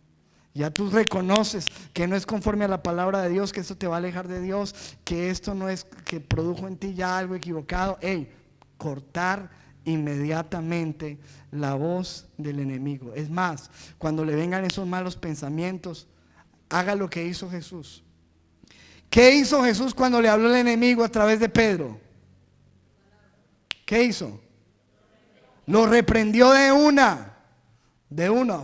Speaker 1: Ya tú reconoces que no es conforme a la palabra de Dios, que esto te va a alejar de Dios, que esto no es, que produjo en ti ya algo equivocado. Cortar inmediatamente la voz del enemigo. Es más, cuando le vengan esos malos pensamientos, haga lo que hizo Jesús. ¿Qué hizo Jesús cuando le habló el enemigo a través de Pedro? ¿Qué hizo? Lo reprendió de una.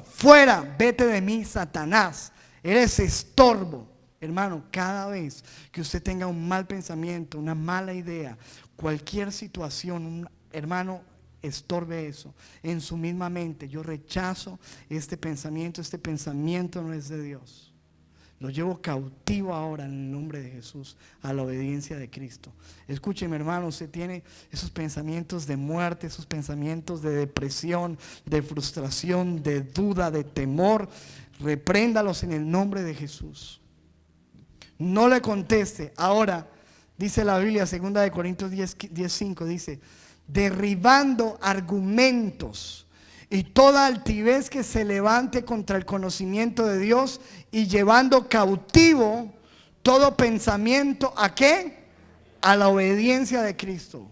Speaker 1: Fuera, vete de mí, Satanás, eres estorbo. Hermano, cada vez que usted tenga un mal pensamiento, una mala idea, cualquier situación, hermano, estorbe eso en su misma mente. Yo rechazo este pensamiento no es de Dios. Lo llevo cautivo ahora en el nombre de Jesús a la obediencia de Cristo. Escúcheme, hermano, usted tiene esos pensamientos de muerte, esos pensamientos de depresión, de frustración, de duda, de temor. Repréndalos en el nombre de Jesús. No le conteste. Ahora, dice la Biblia, 2 Corintios 10:5, dice, derribando argumentos y toda altivez que se levante contra el conocimiento de Dios y llevando cautivo todo pensamiento, ¿a qué? A la obediencia de Cristo.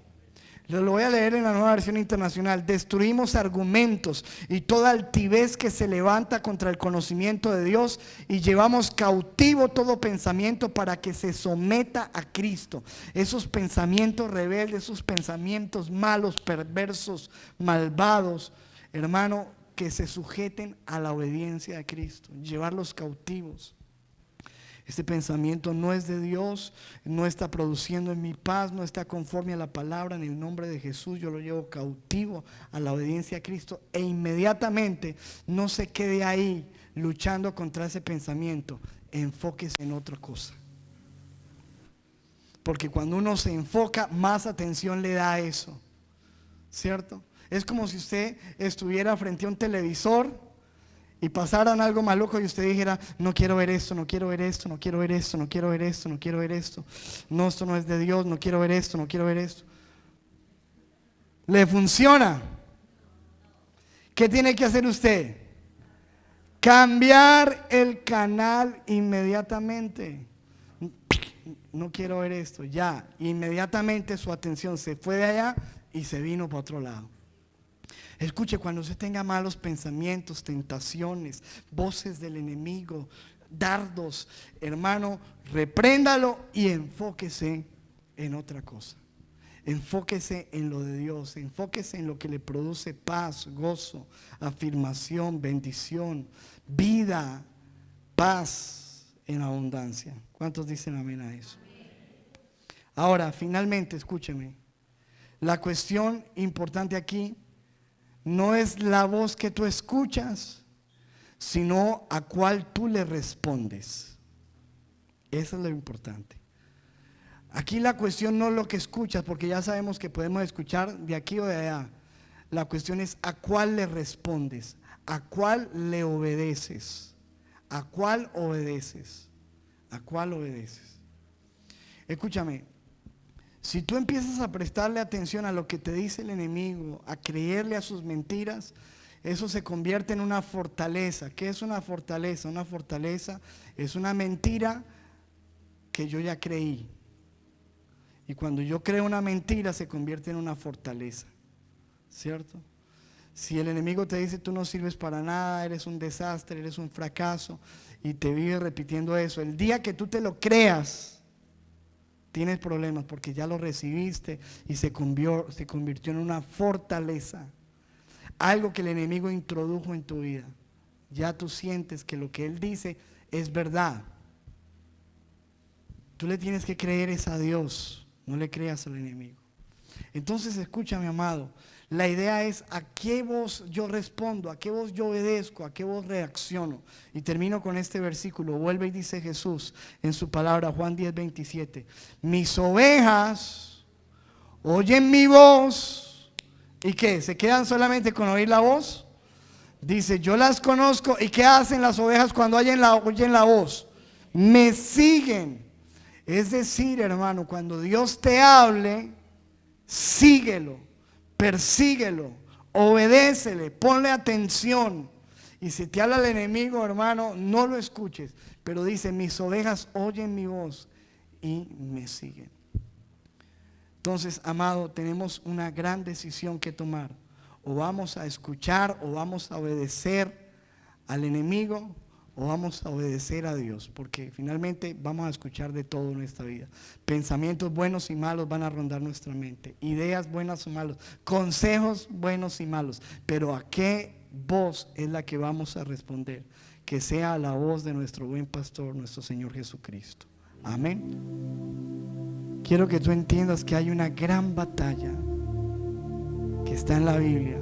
Speaker 1: Lo voy a leer en la Nueva Versión Internacional. Destruimos argumentos y toda altivez que se levanta contra el conocimiento de Dios y llevamos cautivo todo pensamiento para que se someta a Cristo. Esos pensamientos rebeldes, esos pensamientos malos, perversos, malvados, hermano, que se sujeten a la obediencia de Cristo, llevarlos cautivos. Este pensamiento no es de Dios, no está produciendo en mi paz, no está conforme a la palabra. En el nombre de Jesús yo lo llevo cautivo a la obediencia a Cristo, e inmediatamente no se quede ahí luchando contra ese pensamiento, enfóquese en otra cosa. Porque cuando uno se enfoca, más atención le da a eso, ¿cierto? Es como si usted estuviera frente a un televisor y pasaran algo maluco y usted dijera: no quiero ver esto, no quiero ver esto, no quiero ver esto, no quiero ver esto, no quiero ver esto. No, esto no es de Dios, no quiero ver esto, no quiero ver esto. ¿Le funciona? ¿Qué tiene que hacer usted? Cambiar el canal inmediatamente. No quiero ver esto, ya. Inmediatamente su atención se fue de allá y se vino para otro lado. Escuche, cuando usted tenga malos pensamientos, tentaciones, voces del enemigo, dardos, hermano, repréndalo y enfóquese en otra cosa. Enfóquese en lo de Dios, enfóquese en lo que le produce paz, gozo, afirmación, bendición, vida, paz en abundancia. ¿Cuántos dicen amén a eso? Ahora, finalmente, escúcheme, la cuestión importante aquí no es la voz que tú escuchas, sino a cuál tú le respondes. Eso es lo importante. Aquí la cuestión no es lo que escuchas, porque ya sabemos que podemos escuchar de aquí o de allá. La cuestión es a cuál le respondes, a cuál le obedeces, a cuál obedeces, a cuál obedeces. Escúchame. Si tú empiezas a prestarle atención a lo que te dice el enemigo, a creerle a sus mentiras, eso se convierte en una fortaleza. ¿Qué es una fortaleza? Una fortaleza es una mentira que yo ya creí. Y cuando yo creo una mentira, se convierte en una fortaleza, ¿cierto? Si el enemigo te dice: tú no sirves para nada, eres un desastre, eres un fracaso, y te vive repitiendo eso, el día que tú te lo creas, tienes problemas, porque ya lo recibiste y se convirtió en una fortaleza. Algo que el enemigo introdujo en tu vida. Ya tú sientes que lo que él dice es verdad. Tú le tienes que creer es a Dios, no le creas al enemigo. Entonces, escúchame, amado, la idea es a qué voz yo respondo, a qué voz yo obedezco, a qué voz reacciono. Y termino con este versículo. Vuelve y dice Jesús en su palabra, Juan 10:27: mis ovejas oyen mi voz. ¿Y qué? ¿Se quedan solamente con oír la voz? Dice: yo las conozco. ¿Y qué hacen las ovejas cuando oyen la voz? Me siguen. Es decir, hermano, cuando Dios te hable, síguelo, persíguelo, obedécele, ponle atención. Y si te habla el enemigo, hermano, no lo escuches. Pero dice: mis ovejas oyen mi voz y me siguen. Entonces, amado, tenemos una gran decisión que tomar. O vamos a escuchar, o vamos a obedecer al enemigo, o vamos a obedecer a Dios, porque finalmente vamos a escuchar de todo en esta vida. Pensamientos buenos y malos van a rondar nuestra mente, ideas buenas o malas, consejos buenos y malos, pero ¿a qué voz es la que vamos a responder? Que sea la voz de nuestro buen pastor, nuestro Señor Jesucristo. Amén. Quiero que tú entiendas que hay una gran batalla que está en la Biblia,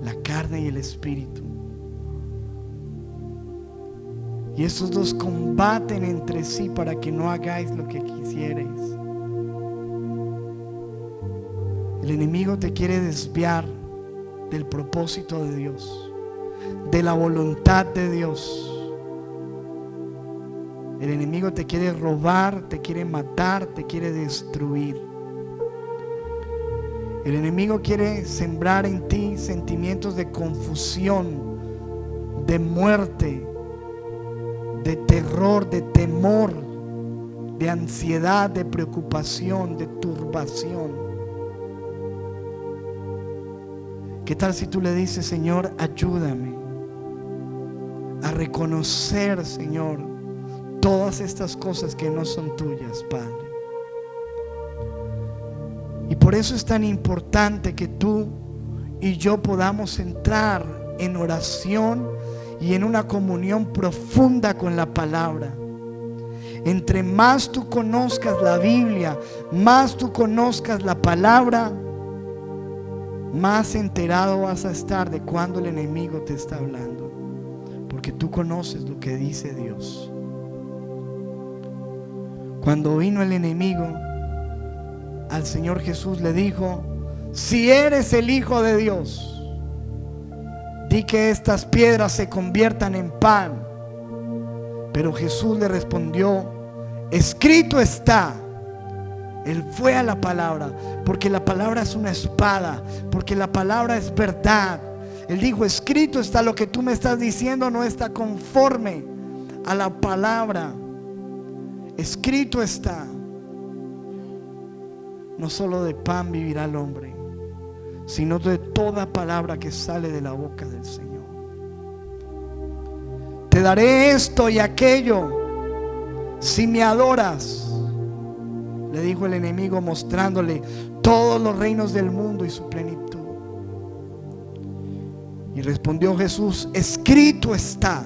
Speaker 1: la carne y el espíritu. Y esos dos combaten entre sí para que no hagáis lo que quisierais. El enemigo te quiere desviar del propósito de Dios, de la voluntad de Dios. El enemigo te quiere robar, te quiere matar, te quiere destruir. El enemigo quiere sembrar en ti sentimientos de confusión, de muerte, de terror, de temor, de ansiedad, de preocupación, de turbación. ¿Qué tal si tú le dices: Señor, ayúdame a reconocer, Señor, todas estas cosas que no son tuyas, Padre? Y por eso es tan importante que tú y yo podamos entrar en oración y en una comunión profunda con la palabra. Entre más tú conozcas la Biblia, más tú conozcas la palabra, más enterado vas a estar de cuando el enemigo te está hablando, porque tú conoces lo que dice Dios. Cuando vino el enemigo, al Señor Jesús le dijo: si eres el Hijo de Dios, di que estas piedras se conviertan en pan. Pero Jesús le respondió: escrito está. Él fue a la palabra, porque la palabra es una espada, porque la palabra es verdad. Él dijo: escrito está, lo que tú me estás diciendo no está conforme a la palabra. Escrito está. No solo de pan vivirá el hombre, sino de toda palabra que sale de la boca del Señor. Te daré esto y aquello si me adoras, le dijo el enemigo, mostrándole todos los reinos del mundo y su plenitud. Y respondió Jesús: escrito está,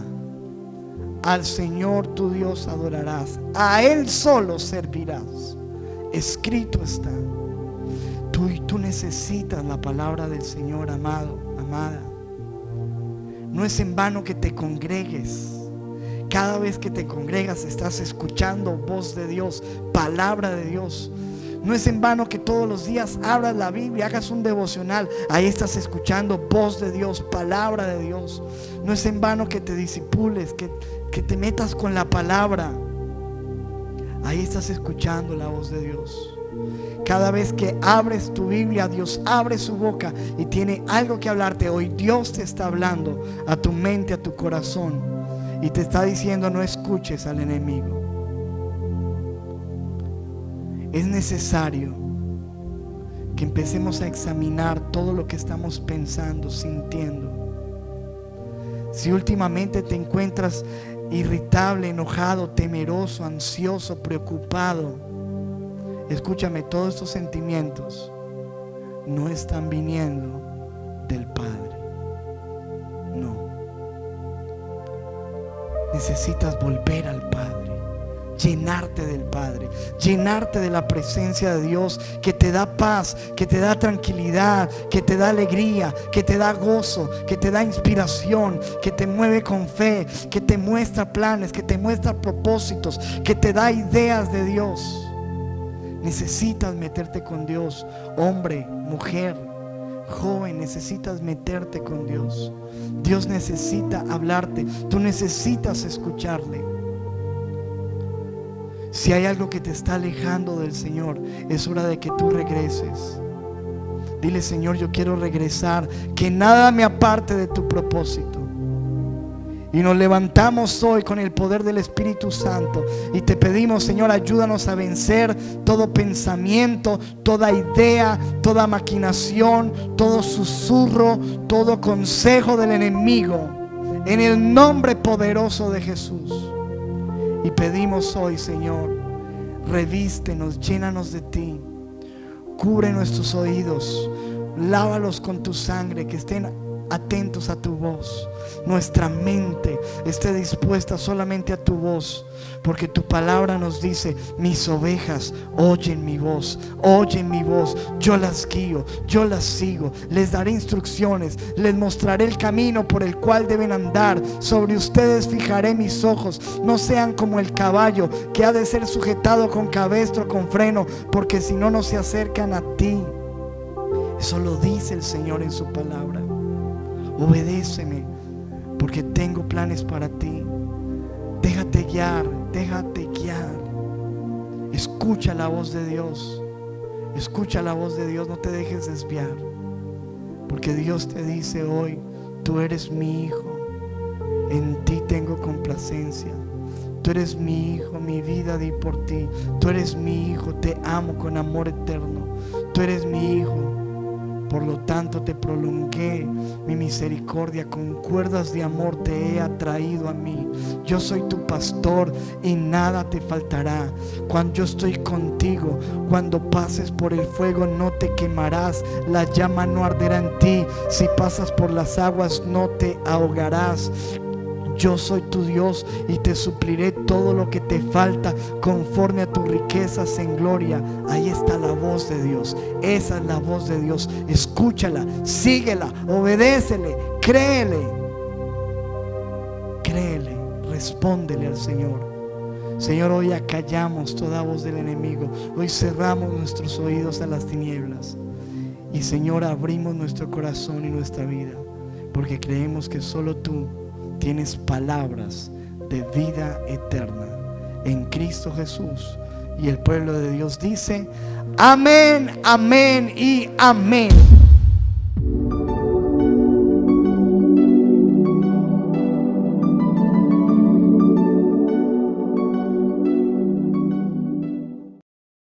Speaker 1: al Señor tu Dios adorarás, a Él solo servirás. Escrito está. Tú necesitas la palabra del Señor, amado, amada. No es en vano que te congregues. Cada vez que te congregas estás escuchando voz de Dios, palabra de Dios. No es en vano que todos los días abras la Biblia, hagas un devocional. Ahí estás escuchando voz de Dios, palabra de Dios. No es en vano que te disipules, que te metas con la palabra. Ahí estás escuchando la voz de Dios. Cada vez que abres tu Biblia, Dios abre su boca y tiene algo que hablarte. Hoy Dios te está hablando a tu mente, a tu corazón, y te está diciendo: no escuches al enemigo. Es necesario que empecemos a examinar todo lo que estamos pensando, sintiendo. Si últimamente te encuentras irritable, enojado, temeroso, ansioso, preocupado, escúchame, todos estos sentimientos no están viniendo del Padre. No. Necesitas volver al Padre, llenarte del Padre, llenarte de la presencia de Dios, que te da paz, que te da tranquilidad, que te da alegría, que te da gozo, que te da inspiración, que te mueve con fe, que te muestra planes, que te muestra propósitos, que te da ideas de Dios. Necesitas meterte con Dios, hombre, mujer, joven, necesitas meterte con Dios. Dios necesita hablarte, tú necesitas escucharle. Si hay algo que te está alejando del Señor, es hora de que tú regreses. Dile: Señor, yo quiero regresar, que nada me aparte de tu propósito. Y nos levantamos hoy con el poder del Espíritu Santo y te pedimos: Señor, ayúdanos a vencer todo pensamiento, toda idea, toda maquinación, todo susurro, todo consejo del enemigo, en el nombre poderoso de Jesús. Y pedimos hoy, Señor, revístenos, llénanos de ti, cubre nuestros oídos, lávalos con tu sangre, que estén atentos a tu voz. Nuestra mente esté dispuesta solamente a tu voz, porque tu palabra nos dice: mis ovejas oyen mi voz, yo las guío, yo las sigo, les daré instrucciones, les mostraré el camino por el cual deben andar. Sobre ustedes fijaré mis ojos, no sean como el caballo, que ha de ser sujetado con cabestro, con freno, porque si no, no se acercan a ti. Eso lo dice el Señor en su palabra. Obedéceme, porque tengo planes para ti. Déjate guiar, déjate guiar. Escucha la voz de Dios. Escucha la voz de Dios, no te dejes desviar, porque Dios te dice hoy: tú eres mi hijo, en ti tengo complacencia. Tú eres mi hijo, mi vida di por ti. Tú eres mi hijo, te amo con amor eterno. Tú eres mi hijo. Por lo tanto te prolongué mi misericordia, con cuerdas de amor te he atraído a mí. Yo soy tu pastor y nada te faltará. Cuando yo estoy contigo, cuando pases por el fuego no te quemarás, la llama no arderá en ti. Si pasas por las aguas no te ahogarás. Yo soy tu Dios y te supliré todo lo que te falta conforme a tus riquezas en gloria. Ahí está la voz de Dios. Esa es la voz de Dios. Escúchala, síguela, obedécele, créele, respóndele al Señor. Señor, hoy acallamos toda voz del enemigo. Hoy cerramos nuestros oídos a las tinieblas. Y Señor, abrimos nuestro corazón y nuestra vida, porque creemos que solo tú tienes palabras de vida eterna en Cristo Jesús. Y el pueblo de Dios dice: amén, amén y amén.